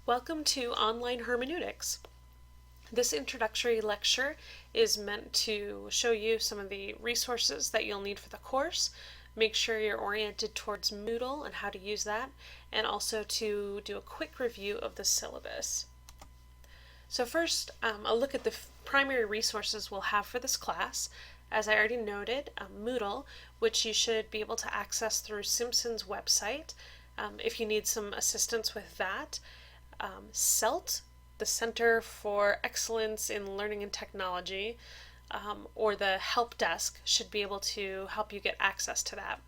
Welcome to Online Hermeneutics. This introductory lecture is meant to show you some of the resources that you'll need for the course, make sure you're oriented towards Moodle and how to use that, and also to do a quick review of the syllabus. So first, a look at the primary resources we'll have for this class. As I already noted, Moodle, which you should be able to access through Simpson's website if you need some assistance with that. CELT, the Center for Excellence in Learning and Technology, or the help desk should be able to help you get access to that.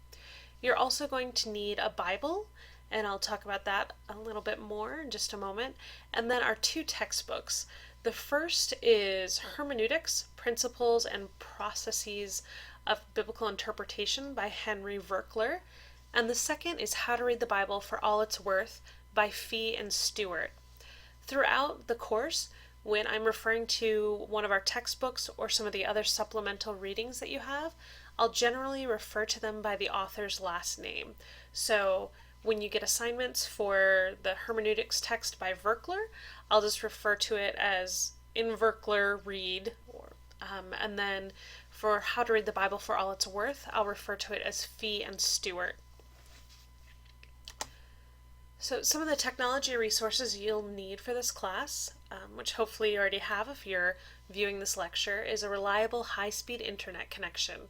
You're also going to need a Bible, and I'll talk about that a little bit more in just a moment, and then our two textbooks. The first is Hermeneutics, Principles and Processes of Biblical Interpretation by Henry Virkler, and the second is How to Read the Bible for All It's Worth by Fee and Stewart. Throughout the course, when I'm referring to one of our textbooks or some of the other supplemental readings that you have, I'll generally refer to them by the author's last name. So when you get assignments for the hermeneutics text by Virkler, I'll just refer to it as in Virkler read, and then for How to Read the Bible for All It's Worth, I'll refer to it as Fee and Stewart. So some of the technology resources you'll need for this class, which hopefully you already have if you're viewing this lecture, is a reliable high-speed internet connection.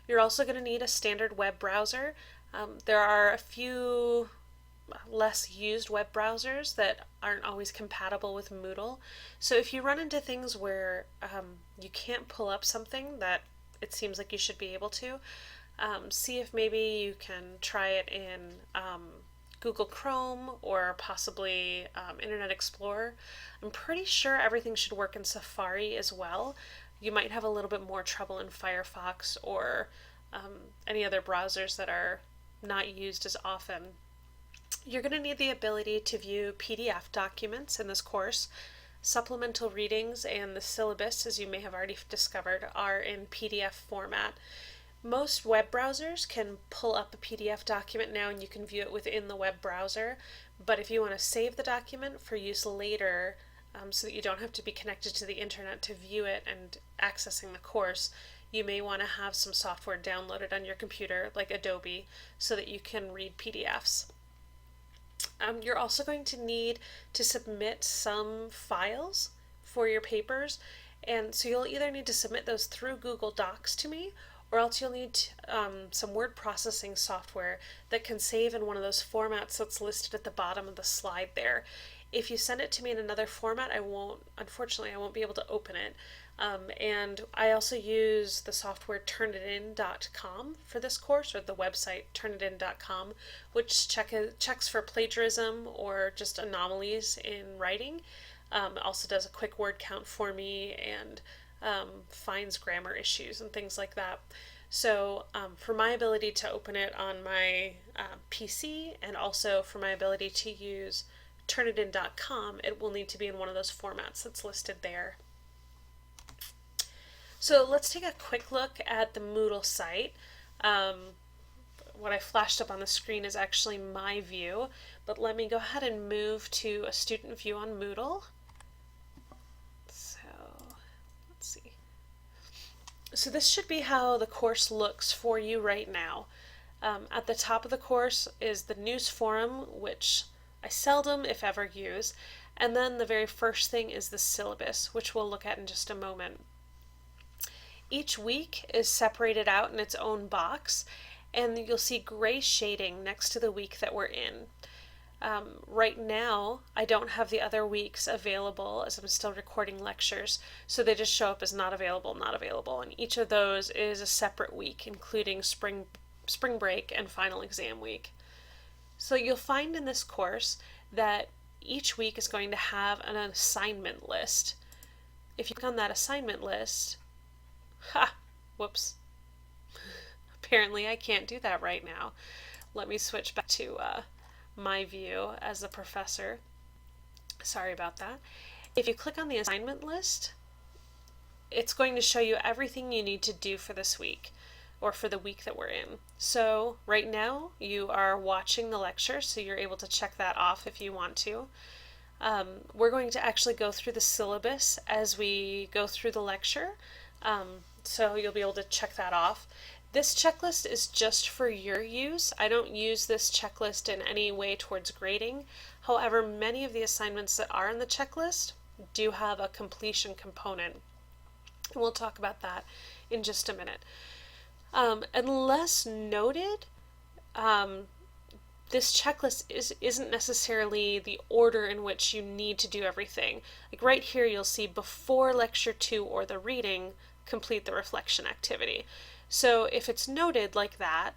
You're also going to need a standard web browser. There are a few less used web browsers that aren't always compatible with Moodle. So if you run into things where you can't pull up something that it seems like you should be able to, see if maybe you can try it in Google Chrome or possibly Internet Explorer. I'm pretty sure everything should work in Safari as well. You might have a little bit more trouble in Firefox or any other browsers that are not used as often. You're going to need the ability to view PDF documents in this course. Supplemental readings and the syllabus, as you may have already discovered, are in PDF format. Most web browsers can pull up a PDF document now and you can view it within the web browser, but if you want to save the document for use later so that you don't have to be connected to the internet to view it and accessing the course, you may want to have some software downloaded on your computer like Adobe so that you can read PDFs. You're also going to need to submit some files for your papers, and so you'll either need to submit those through Google Docs to me, or else you'll need some word processing software that can save in one of those formats that's listed at the bottom of the slide there. If you send it to me in another format, unfortunately, I won't be able to open it. And I also use the software Turnitin.com for this course, or the website Turnitin.com, which checks for plagiarism or just anomalies in writing. Also does a quick word count for me and finds grammar issues and things like that. So for my ability to open it on my PC and also for my ability to use Turnitin.com, it will need to be in one of those formats that's listed there. So let's take a quick look at the Moodle site. What I flashed up on the screen is actually my view, but let me go ahead and move to a student view on Moodle. So this should be how the course looks for you right now. At the top of the course is the news forum, which I seldom, if ever, use. And then the very first thing is the syllabus, which we'll look at in just a moment. Each week is separated out in its own box, and you'll see gray shading next to the week that we're in. Right now, I don't have the other weeks available as I'm still recording lectures, so they just show up as not available, and each of those is a separate week, including spring break and final exam week. So you'll find in this course that each week is going to have an assignment list. If you click on that assignment list, whoops, apparently I can't do that right now. Let me switch back to my view as a professor. Sorry about that. If you click on the assignment list, it's going to show you everything you need to do for this week or for the week that we're in. So right now you are watching the lecture, so you're able to check that off if you want to. We're going to actually go through the syllabus as we go through the lecture, so you'll be able to check that off. This checklist is just for your use. I don't use this checklist in any way towards grading. However, many of the assignments that are in the checklist do have a completion component. And we'll talk about that in just a minute. Unless noted, this checklist isn't necessarily the order in which you need to do everything. Like right here, you'll see before lecture 2 or the reading, complete the reflection activity. So if it's noted like that,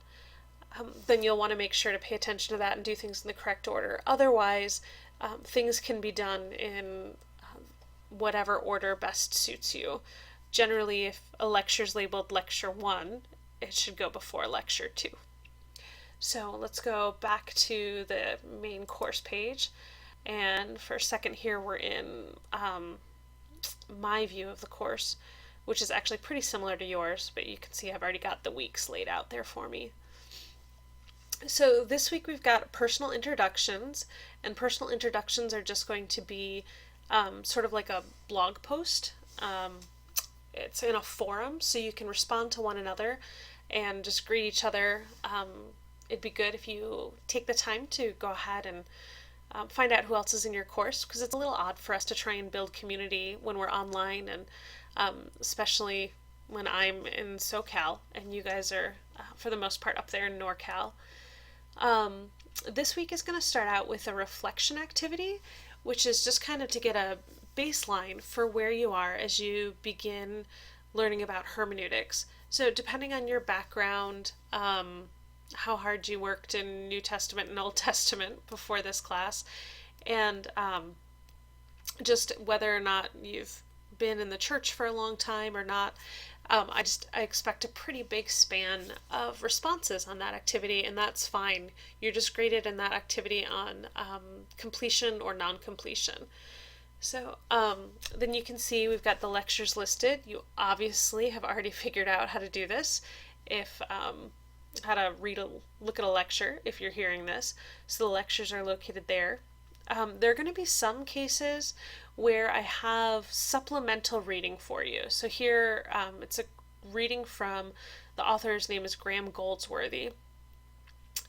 then you'll want to make sure to pay attention to that and do things in the correct order. Otherwise, things can be done in whatever order best suits you. Generally, if a lecture is labeled lecture 1, it should go before lecture 2. So let's go back to the main course page. And for a second here, we're in my view of the course, which is actually pretty similar to yours, but you can see I've already got the weeks laid out there for me. So this week we've got personal introductions, and personal introductions are just going to be sort of like a blog post. It's in a forum, so you can respond to one another and just greet each other. It'd be good if you take the time to go ahead and find out who else is in your course, because it's a little odd for us to try and build community when we're online, and especially when I'm in SoCal and you guys are, for the most part, up there in NorCal. This week is going to start out with a reflection activity, which is just kind of to get a baseline for where you are as you begin learning about hermeneutics. So depending on your background, how hard you worked in New Testament and Old Testament before this class, and just whether or not you've been in the church for a long time or not, I expect a pretty big span of responses on that activity, and that's fine. You're just graded in that activity on completion or non-completion. So then you can see we've got the lectures listed. You obviously have already figured out how to do this, if how to look at a lecture if you're hearing this. So the lectures are located there. There are going to be some cases where I have supplemental reading for you. So here it's a reading from, the author's name is Graham Goldsworthy.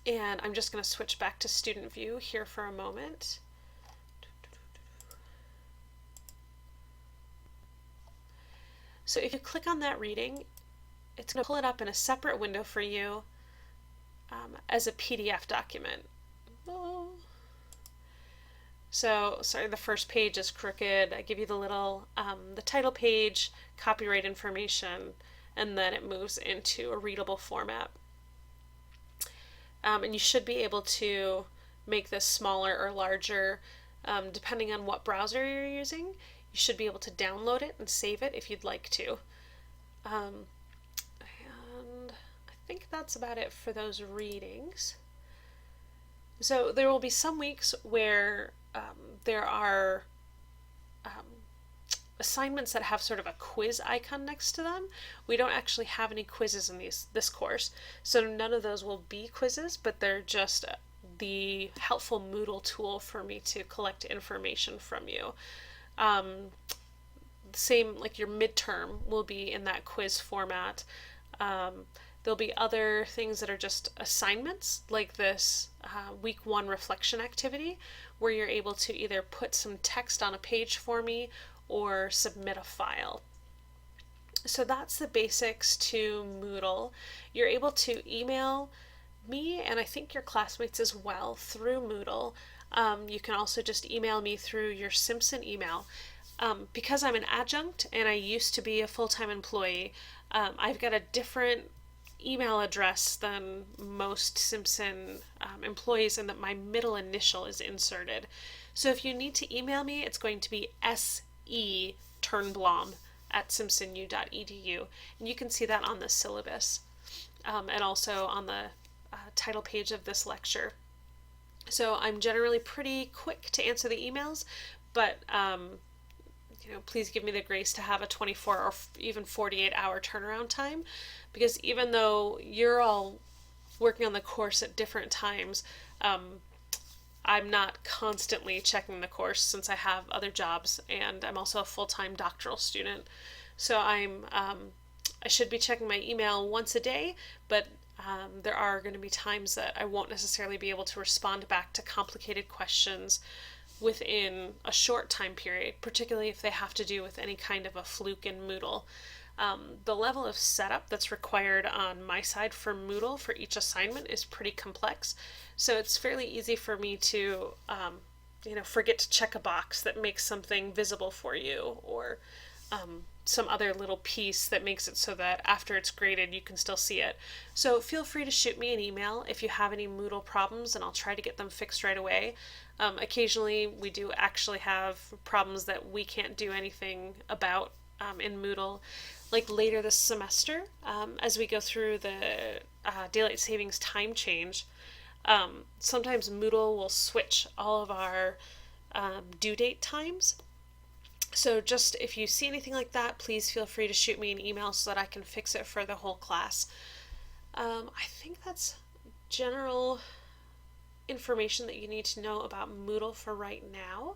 And I'm just going to switch back to student view here for a moment. So if you click on that reading, it's going to pull it up in a separate window for you as a PDF document. Oh. So, sorry, the first page is crooked. I give you the little, the title page, copyright information, and then it moves into a readable format. And you should be able to make this smaller or larger, depending on what browser you're using. You should be able to download it and save it if you'd like to. And I think that's about it for those readings. So there will be some weeks where there are assignments that have sort of a quiz icon next to them. We don't actually have any quizzes in this course, so none of those will be quizzes, but they're just the helpful Moodle tool for me to collect information from you. Same, like your midterm will be in that quiz format. There'll be other things that are just assignments, like this week 1 reflection activity, where you're able to either put some text on a page for me or submit a file. So that's the basics to Moodle. You're able to email me, and I think your classmates as well, through Moodle. You can also just email me through your Simpson email. Because I'm an adjunct and I used to be a full-time employee, I've got a different email address than most Simpson employees, and that my middle initial is inserted. So if you need to email me, it's going to be se.turnblom@simpsonu.edu, and you can see that on the syllabus and also on the title page of this lecture. So I'm generally pretty quick to answer the emails, but please give me the grace to have a 24 or even 48-hour turnaround time, because even though you're all working on the course at different times, I'm not constantly checking the course since I have other jobs and I'm also a full-time doctoral student. So I should be checking my email once a day, but there are going to be times that I won't necessarily be able to respond back to complicated questions within a short time period, particularly if they have to do with any kind of a fluke in Moodle. The level of setup that's required on my side for Moodle for each assignment is pretty complex, so it's fairly easy for me to forget to check a box that makes something visible for you, or some other little piece that makes it so that after it's graded you can still see it. So feel free to shoot me an email if you have any Moodle problems, and I'll try to get them fixed right away. Occasionally we do actually have problems that we can't do anything about in Moodle, like later this semester, as we go through the daylight savings time change. Sometimes Moodle will switch all of our due date times. So just if you see anything like that, please feel free to shoot me an email so that I can fix it for the whole class. I think that's general information that you need to know about Moodle for right now.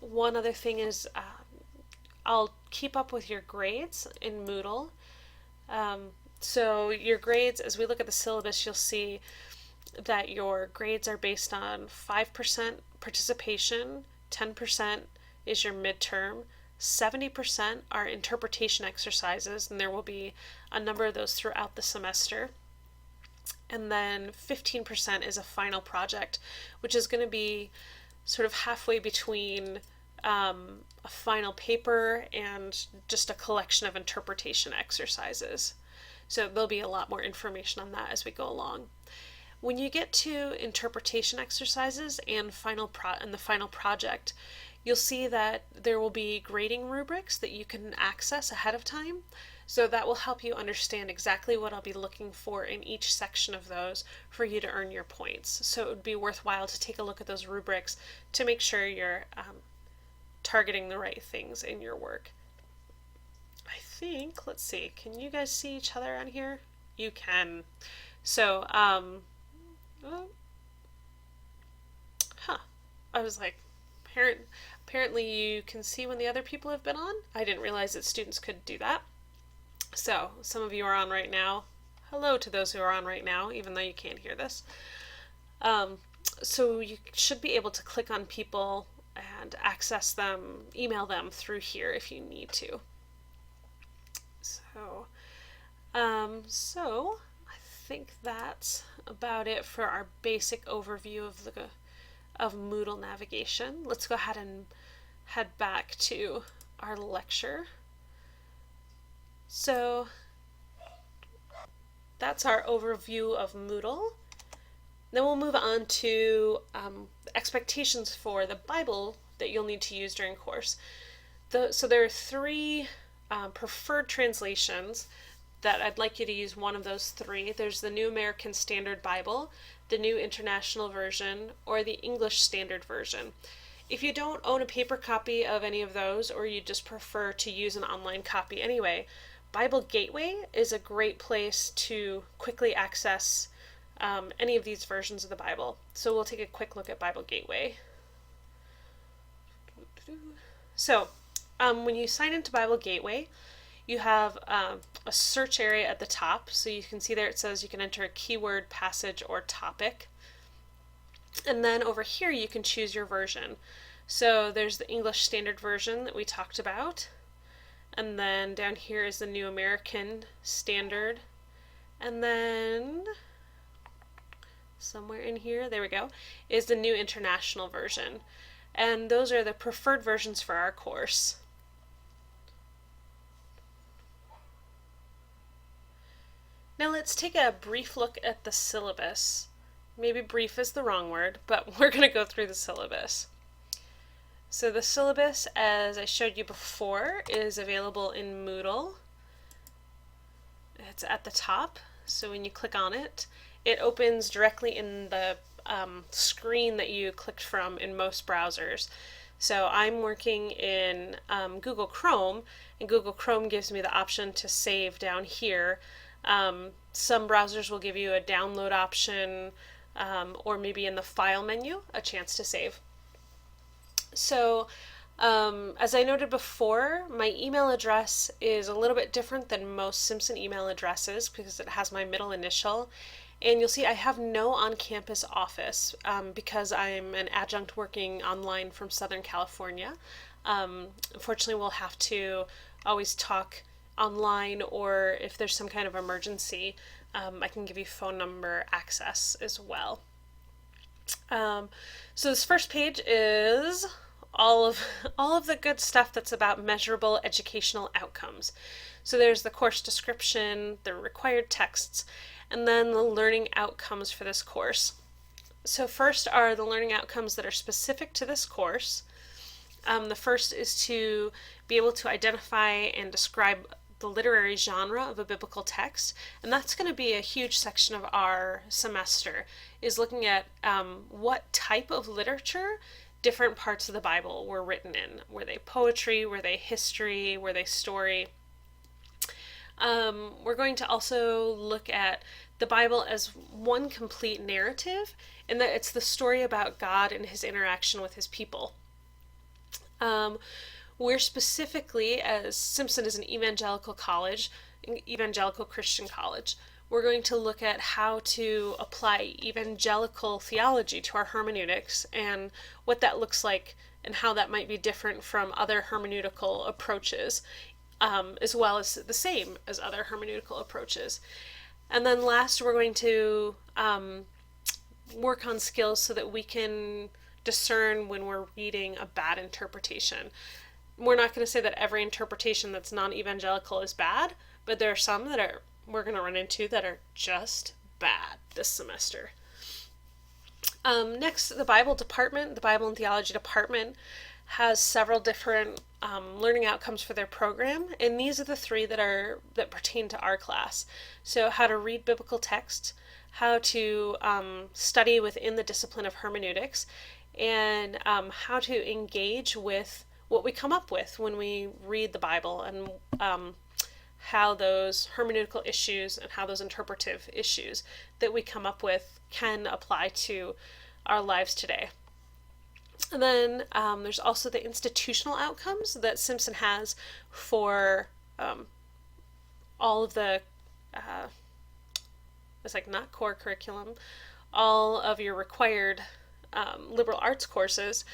One other thing is I'll keep up with your grades in Moodle. So your grades, as we look at the syllabus, you'll see that your grades are based on 5% participation, 10% is your midterm, 70% are interpretation exercises, and there will be a number of those throughout the semester. And then 15% is a final project, which is going to be sort of halfway between a final paper and just a collection of interpretation exercises. So there'll be a lot more information on that as we go along. When you get to interpretation exercises and the final project, you'll see that there will be grading rubrics that you can access ahead of time. So that will help you understand exactly what I'll be looking for in each section of those for you to earn your points. So it would be worthwhile to take a look at those rubrics to make sure you're targeting the right things in your work. I think, let's see, can you guys see each other on here? You can. So, I was like, apparently you can see when the other people have been on. I didn't realize that students could do that. So, some of you are on right now. Hello to those who are on right now, even though you can't hear this. So you should be able to click on people and access them, email them through here if you need to. So I think that's about it for our basic overview of Moodle navigation. Let's go ahead and head back to our lecture. So that's our overview of Moodle. Then we'll move on to expectations for the Bible that you'll need to use during course. So there are three preferred translations that I'd like you to use one of those three. There's the New American Standard Bible, the New International Version, or the English Standard Version. If you don't own a paper copy of any of those, or you just prefer to use an online copy anyway, Bible Gateway is a great place to quickly access any of these versions of the Bible. So we'll take a quick look at Bible Gateway. So when you sign into Bible Gateway, you have a search area at the top. So you can see there it says you can enter a keyword, passage, or topic. And then over here you can choose your version. So there's the English Standard Version that we talked about. And then down here is the New American Standard. And then somewhere in here, there we go, is the New International Version. And those are the preferred versions for our course. Now let's take a brief look at the syllabus. Maybe brief is the wrong word, but we're going to go through the syllabus. So the syllabus, as I showed you before, is available in Moodle. It's at the top, so when you click on it, it opens directly in the screen that you clicked from in most browsers. So I'm working in Google Chrome, and Google Chrome gives me the option to save down here. Some browsers will give you a download option. or maybe in the file menu, a chance to save. So as I noted before, my email address is a little bit different than most Simpson email addresses because it has my middle initial. And you'll see I have no on-campus office because I'm an adjunct working online from Southern California. Unfortunately, we'll have to always talk online, or if there's some kind of emergency, I can give you phone number access as well. So this first page is all of the good stuff that's about measurable educational outcomes. So there's the course description, the required texts, and then the learning outcomes for this course. So first are the learning outcomes that are specific to this course. The first is to be able to identify and describe the literary genre of a biblical text, and that's going to be a huge section of our semester, is looking at what type of literature different parts of the Bible were written in. Were they poetry? Were they history? Were they story? We're going to also look at the Bible as one complete narrative, and that it's the story about God and his interaction with his people. We're specifically, as Simpson is an evangelical college, evangelical Christian college, we're going to look at how to apply evangelical theology to our hermeneutics and what that looks like and how that might be different from other hermeneutical approaches, as well as the same as other hermeneutical approaches. And then last, we're going to work on skills so that we can discern when we're reading a bad interpretation. We're not going to say that every interpretation that's non-evangelical is bad, but there are some that we're going to run into that are just bad this semester. Next, the Bible department, the Bible and Theology department, has several different learning outcomes for their program, and these are the three that pertain to our class. So how to read biblical text, how to study within the discipline of hermeneutics, and how to engage with what we come up with when we read the Bible, and how those hermeneutical issues and how those interpretive issues that we come up with can apply to our lives today. And then there's also the institutional outcomes that Simpson has for all of the, it's like not core curriculum, all of your required liberal arts courses.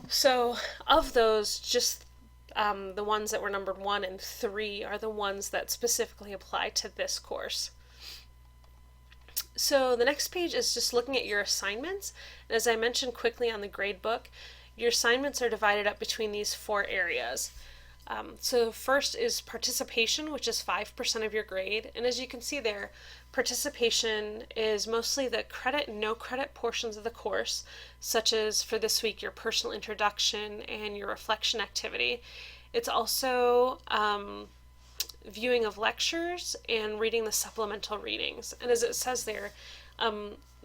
So of those, just the ones that were numbered 1 and 3 are the ones that specifically apply to this course. So the next page is just looking at your assignments. And as I mentioned quickly on the grade book, your assignments are divided up between these 4 areas. So first is participation, which is 5% of your grade. And as you can see there, participation is mostly the credit and no credit portions of the course, such as for this week, your personal introduction and your reflection activity. It's also viewing of lectures and reading the supplemental readings. And as it says there,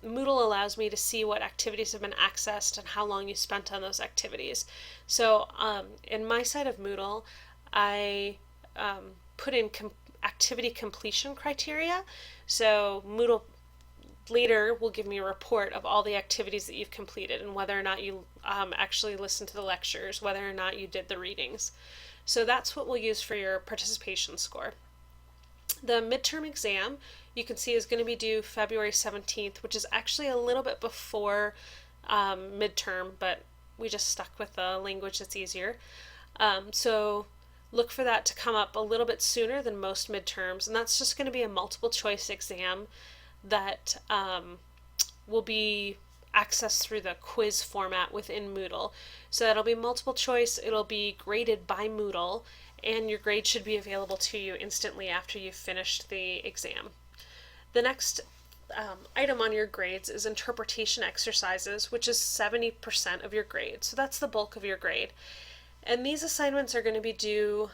Moodle allows me to see what activities have been accessed and how long you spent on those activities. So in my side of Moodle, I put in activity completion criteria. So Moodle later will give me a report of all the activities that you've completed and whether or not you actually listened to the lectures, whether or not you did the readings. So that's what we'll use for your participation score. The midterm exam, you can see, is going to be due February 17th, which is actually a little bit before midterm, but we just stuck with the language that's easier. So look for that to come up a little bit sooner than most midterms, and that's just going to be a multiple choice exam that will be accessed through the quiz format within Moodle. So that'll be multiple choice, it'll be graded by Moodle, and your grade should be available to you instantly after you've finished the exam. The next item on your grades is interpretation exercises, which is 70% of your grade. So that's the bulk of your grade. And these assignments are going to be due,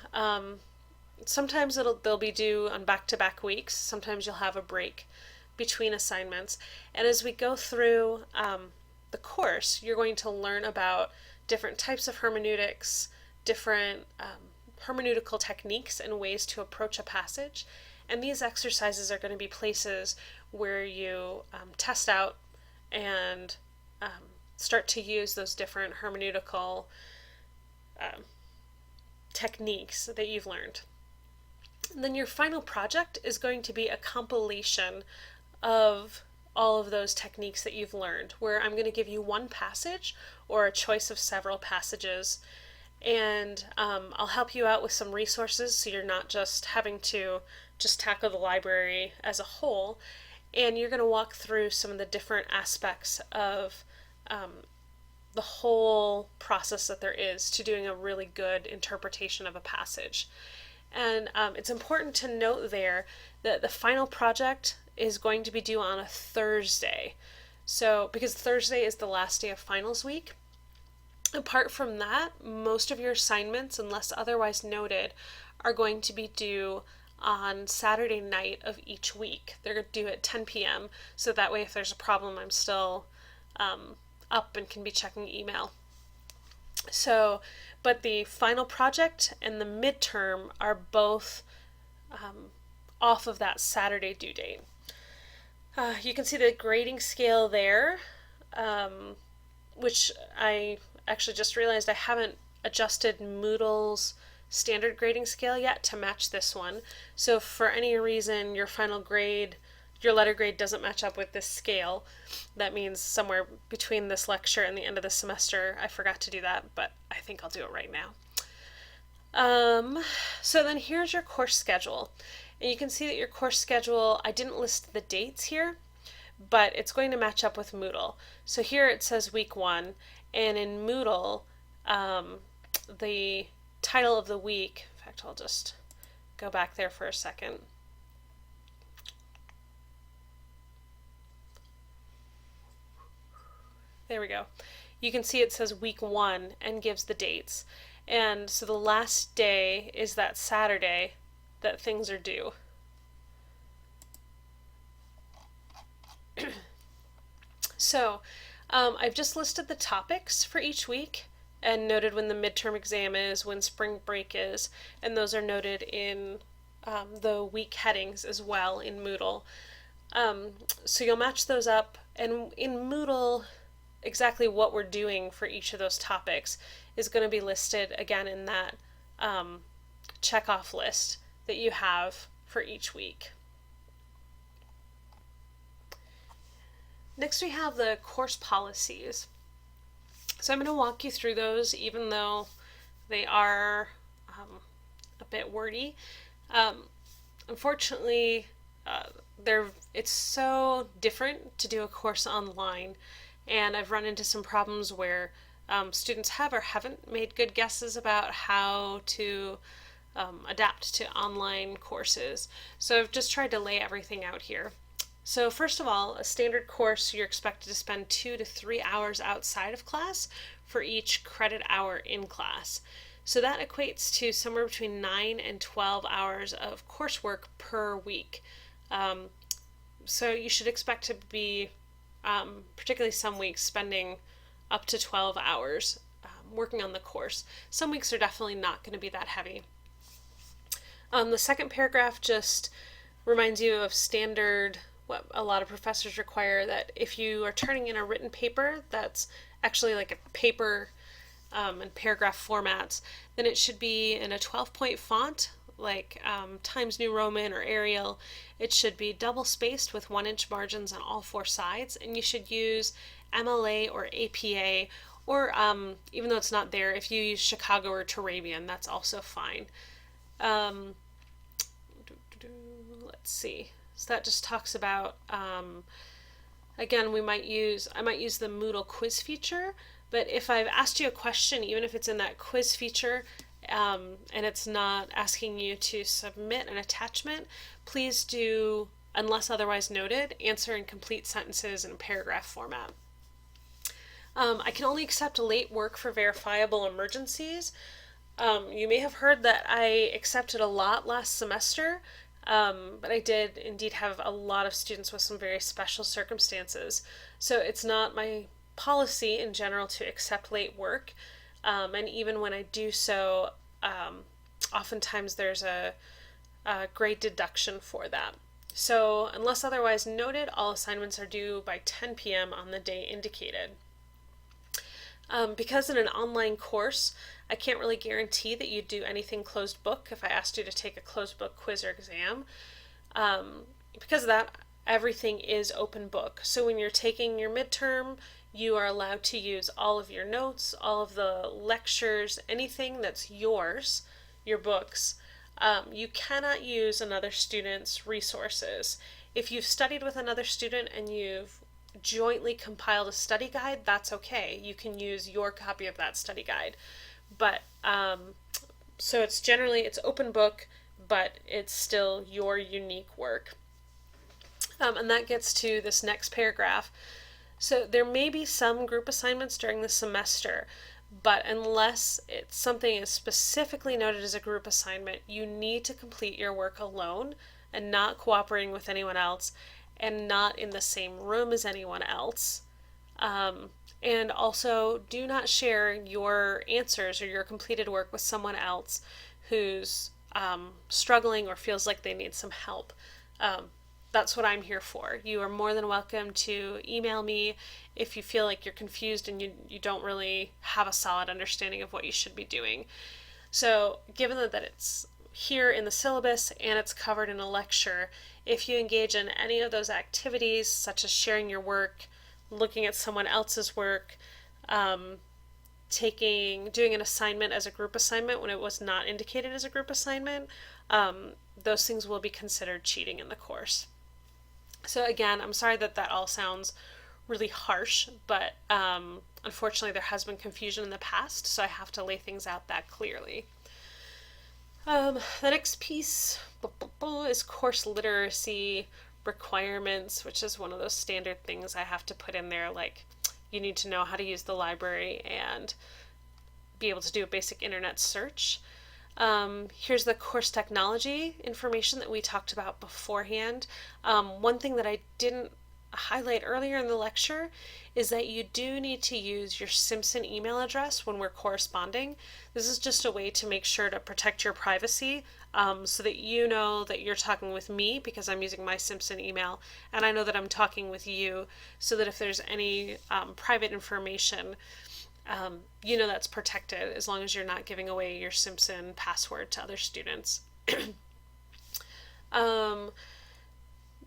sometimes they'll be due on back-to-back weeks, sometimes you'll have a break between assignments. And as we go through the course, you're going to learn about different types of hermeneutics, different hermeneutical techniques and ways to approach a passage. And these exercises are going to be places where you test out and start to use those different hermeneutical techniques that you've learned. And then your final project is going to be a compilation of all of those techniques that you've learned, where I'm going to give you one passage or a choice of several passages, and I'll help you out with some resources so you're not just having to just tackle the library as a whole, and you're going to walk through some of the different aspects of the whole process that there is to doing a really good interpretation of a passage. And it's important to note there that the final project is going to be due on a Thursday. So, because Thursday is the last day of finals week. Apart from that, most of your assignments, unless otherwise noted, are going to be due on Saturday night of each week. They're due at 10 p.m. So that way, if there's a problem, I'm still up and can be checking email. So, but the final project and the midterm are both off of that Saturday due date. You can see the grading scale there, which I actually just realized I haven't adjusted Moodle's standard grading scale yet to match this one. So if for any reason your final grade, your letter grade doesn't match up with this scale, that means somewhere between this lecture and the end of the semester I forgot to do that, but I think I'll do it right now. So then here's your course schedule. And you can see that your course schedule, I didn't list the dates here, but it's going to match up with Moodle. So here it says week 1, and in Moodle, the title of the week, in fact, I'll just go back there for a second. There we go. You can see it says week 1 and gives the dates. And so the last day is that Saturday that things are due. So I've just listed the topics for each week and noted when the midterm exam is, when spring break is, and those are noted in the week headings as well in Moodle. So you'll match those up, and in Moodle, exactly what we're doing for each of those topics is going to be listed again in that checkoff list that you have for each week. Next we have the course policies. So I'm going to walk you through those, even though they are a bit wordy. Unfortunately, it's so different to do a course online, and I've run into some problems where students have or haven't made good guesses about how to adapt to online courses. So I've just tried to lay everything out here. So first of all, a standard course, you're expected to spend 2 to 3 hours outside of class for each credit hour in class. So that equates to somewhere between 9 and 12 hours of coursework per week. So you should expect to be, particularly some weeks, spending up to 12 hours working on the course. Some weeks are definitely not going to be that heavy. The second paragraph just reminds you of standard, what a lot of professors require, that if you are turning in a written paper that's actually like a paper and paragraph formats, then it should be in a 12-point font, like Times New Roman or Arial. It should be double spaced with 1-inch margins on all 4 sides, and you should use MLA or APA, or even though it's not there, if you use Chicago or Turabian, that's also fine. Let's see. So that just talks about, again, I might use the Moodle quiz feature, but if I've asked you a question, even if it's in that quiz feature, and it's not asking you to submit an attachment, please do, unless otherwise noted, answer in complete sentences in a paragraph format. I can only accept late work for verifiable emergencies. You may have heard that I accepted a lot last semester, but I did indeed have a lot of students with some very special circumstances. So it's not my policy in general to accept late work, and even when I do so, oftentimes there's a grade deduction for that. So unless otherwise noted, all assignments are due by 10 p.m. on the day indicated. Because in an online course, I can't really guarantee that you'd do anything closed book if I asked you to take a closed book quiz or exam. Because of that, everything is open book. So when you're taking your midterm, you are allowed to use all of your notes, all of the lectures, anything that's yours, your books. You cannot use another student's resources. If you've studied with another student and you've jointly compiled a study guide, that's okay. You can use your copy of that study guide. But so it's open book, but it's still your unique work. And that gets to this next paragraph. So there may be some group assignments during the semester, but unless something is specifically noted as a group assignment, you need to complete your work alone and not cooperating with anyone else and not in the same room as anyone else. And also, do not share your answers or your completed work with someone else who's struggling or feels like they need some help. That's what I'm here for. You are more than welcome to email me if you feel like you're confused and you don't really have a solid understanding of what you should be doing. So, given that it's here in the syllabus and it's covered in a lecture, if you engage in any of those activities, such as sharing your work, looking at someone else's work, doing an assignment as a group assignment when it was not indicated as a group assignment, those things will be considered cheating in the course. So again, I'm sorry that all sounds really harsh, but unfortunately there has been confusion in the past, so I have to lay things out that clearly. The next piece is course literacy requirements, which is one of those standard things I have to put in there, like you need to know how to use the library and be able to do a basic internet search. Here's the course technology information that we talked about beforehand. One thing that I didn't highlight earlier in the lecture is that you do need to use your Simpson email address when we're corresponding. This is just a way to make sure to protect your privacy, so that you know that you're talking with me because I'm using my Simpson email, and I know that I'm talking with you, so that if there's any private information, that's protected as long as you're not giving away your Simpson password to other students.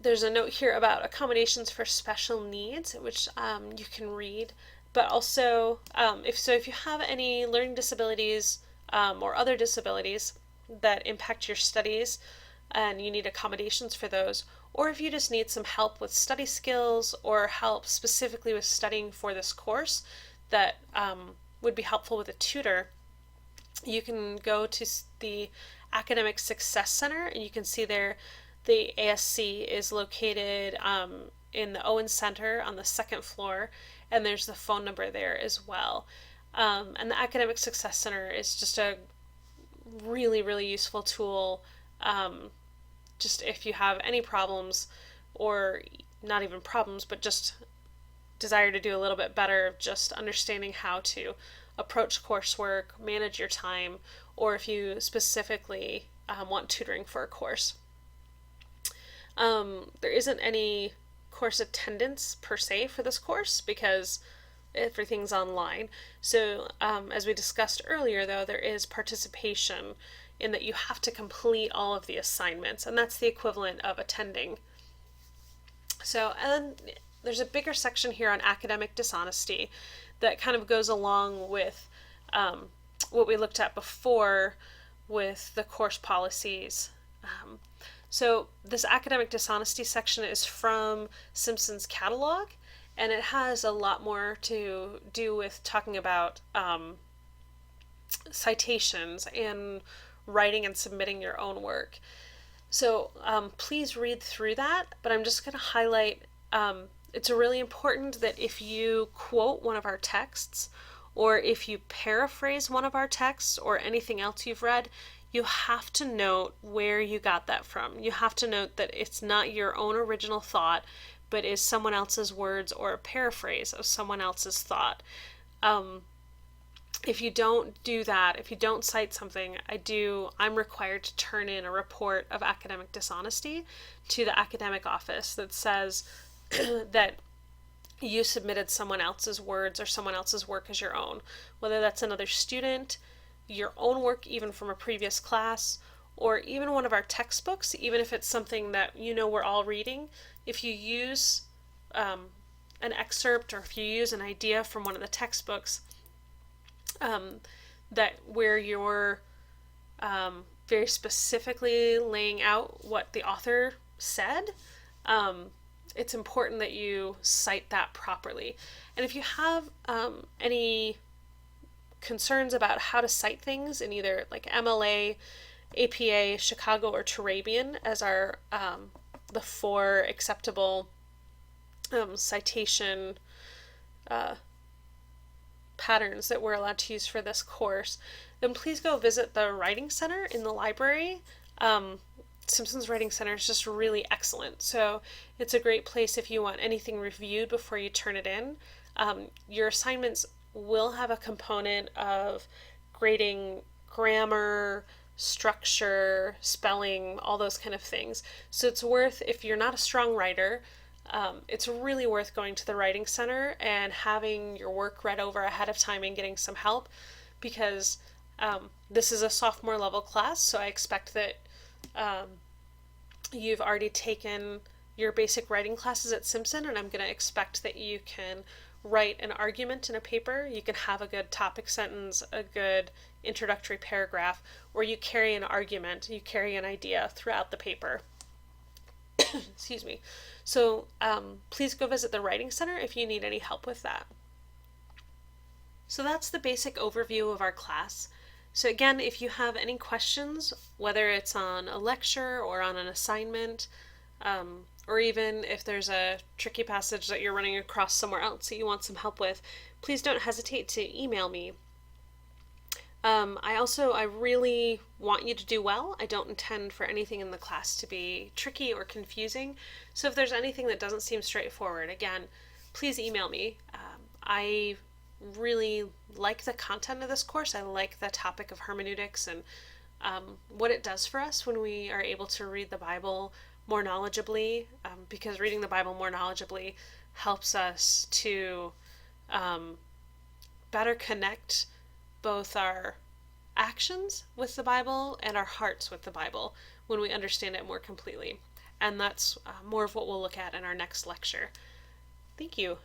There's a note here about accommodations for special needs, which you can read. But also, if you have any learning disabilities or other disabilities that impact your studies and you need accommodations for those, or if you just need some help with study skills or help specifically with studying for this course that would be helpful with a tutor, you can go to the Academic Success Center, and you can see there the ASC is located in the Owen Center on the second floor, and there's the phone number there as well. And the Academic Success Center is just a really, really useful tool, just if you have any problems, or not even problems, but just desire to do a little bit better of just understanding how to approach coursework, manage your time, or if you specifically want tutoring for a course. There isn't any course attendance per se for this course because everything's online. So as we discussed earlier, though, there is participation in that you have to complete all of the assignments, and that's the equivalent of attending. So, and then there's a bigger section here on academic dishonesty that kind of goes along with what we looked at before with the course policies. So this academic dishonesty section is from Simpson's catalog, and it has a lot more to do with talking about citations and writing and submitting your own work. So please read through that, but I'm just going to highlight it's really important that if you quote one of our texts, or if you paraphrase one of our texts or anything else you've read, you have to note where you got that from. You have to note that it's not your own original thought, but is someone else's words or a paraphrase of someone else's thought. if you don't do that, if you don't cite something, I'm required to turn in a report of academic dishonesty to the academic office that says that you submitted someone else's words or someone else's work as your own, whether that's another student, your own work even from a previous class, or even one of our textbooks, even if it's something that we're all reading. If you use an excerpt, or if you use an idea from one of the textbooks, that where you're very specifically laying out what the author said, it's important that you cite that properly. And if you have any concerns about how to cite things in either like MLA, APA, Chicago, or Turabian as our the 4 acceptable citation patterns that we're allowed to use for this course, then please go visit the Writing Center in the library. Simpson's Writing Center is just really excellent. So it's a great place if you want anything reviewed before you turn it in. Your assignments will have a component of grading grammar, structure, spelling, all those kind of things. So it's worth, if you're not a strong writer, it's really worth going to the Writing Center and having your work read over ahead of time and getting some help, because this is a sophomore level class, so I expect that you've already taken your basic writing classes at Simpson, and I'm going to expect that you can write an argument in a paper. You can have a good topic sentence, a good introductory paragraph, or you carry an argument, you carry an idea throughout the paper. Excuse me. So please go visit the Writing Center if you need any help with that. So that's the basic overview of our class. So again, if you have any questions, whether it's on a lecture or on an assignment, or even if there's a tricky passage that you're running across somewhere else that you want some help with, please don't hesitate to email me. I really want you to do well. I don't intend for anything in the class to be tricky or confusing. So if there's anything that doesn't seem straightforward, again, please email me. I really like the content of this course. I like the topic of hermeneutics and what it does for us when we are able to read the Bible more knowledgeably, because reading the Bible more knowledgeably helps us to better connect both our actions with the Bible and our hearts with the Bible when we understand it more completely. And that's more of what we'll look at in our next lecture. Thank you.